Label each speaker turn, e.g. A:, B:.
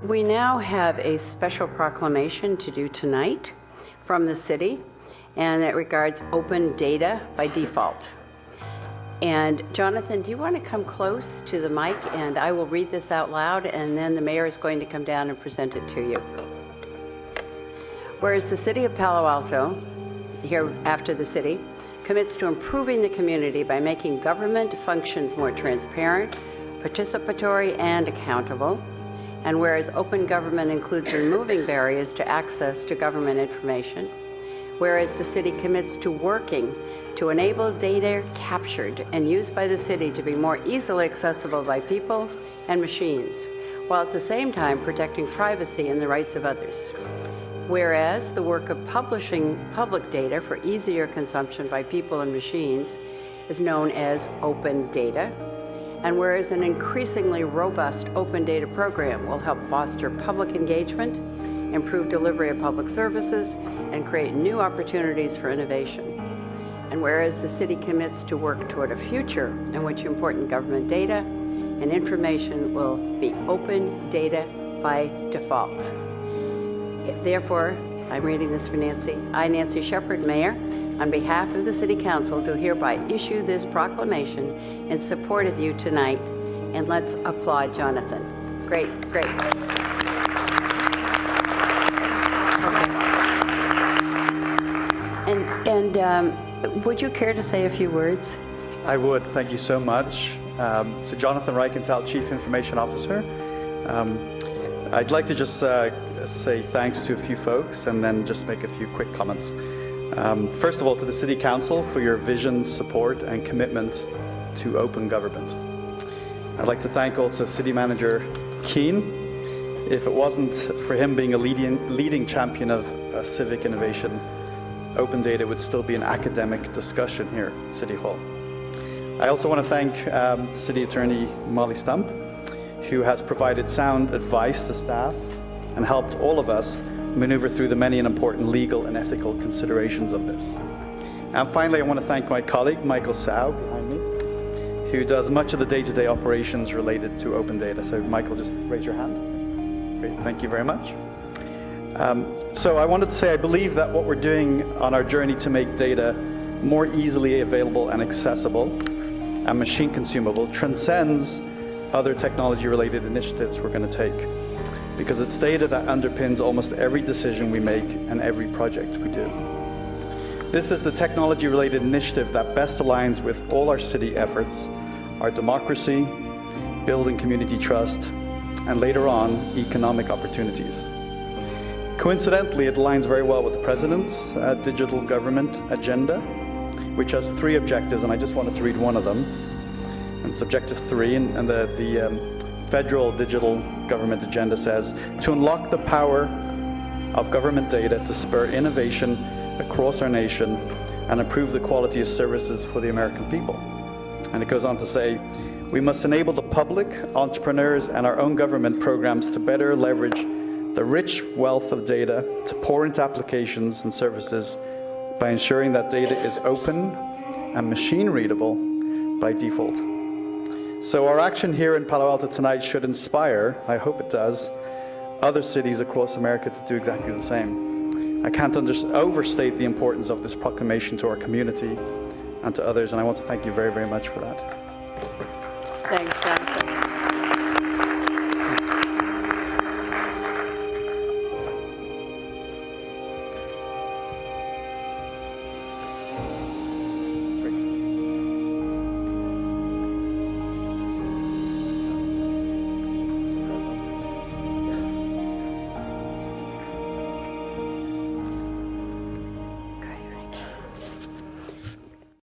A: We now have a special proclamation to do tonight from the city, and it regards open data by default. And Jonathan, do you want to come close to the mic, and I will read this out loud, and then the mayor is going to come down and present it to you. Whereas the city of Palo Alto, here after the city, commits to improving the community by making government functions more transparent, participatory, and accountable. And whereas open government includes removing barriers to access to government information, whereas the city commits to working to enable data captured and used by the city to be more easily accessible by people and machines, while at the same time protecting privacy and the rights of others. Whereas the work of publishing public data for easier consumption by people and machines is known as open data. And whereas an increasingly robust open data program will help foster public engagement, improve delivery of public services, and create new opportunities for innovation. And whereas the city commits to work toward a future in which important government data and information will be open data by default. Therefore, I'm reading this for Nancy. I, Nancy Shepherd, Mayor, on behalf of the City Council, do hereby issue this proclamation in support of you tonight. And let's applaud Jonathan. Great, great. And would you care to say a few words?
B: I would. Thank you so much. So Jonathan Reichental, Chief Information Officer. I'd like to just say thanks to a few folks and then just make a few quick comments. First of all, to the City Council for your vision, support, and commitment to open government. I'd like to thank also City Manager Keane. If it wasn't for him being a leading champion of civic innovation, open data would still be an academic discussion here at City Hall. I also want to thank City Attorney Molly Stump, who has provided sound advice to staff and helped all of us maneuver through the many and important legal and ethical considerations of this. And finally, I want to thank my colleague, Michael Sau, behind me, who does much of the day-to-day operations related to open data. So Michael, just raise your hand. Great, thank you very much. So I wanted to say I believe that what we're doing on our journey to make data more easily available and accessible and machine consumable transcends other technology-related initiatives we're going to take, because it's data that underpins almost every decision we make and every project we do. This is the technology-related initiative that best aligns with all our city efforts, our democracy, building community trust, and later on, economic opportunities. Coincidentally, it aligns very well with the President's digital government agenda, which has 3 objectives, and I just wanted to read one of them. And it's objective 3, and the federal digital government agenda says, to unlock the power of government data to spur innovation across our nation and improve the quality of services for the American people. And it goes on to say, we must enable the public, entrepreneurs, and our own government programs to better leverage the rich wealth of data to pour into applications and services by ensuring that data is open and machine readable by default. So our action here in Palo Alto tonight should inspire, I hope it does, other cities across America to do exactly the same. I can't overstate the importance of this proclamation to our community and to others, and I want to thank you very, very much for that.
A: Thanks, John.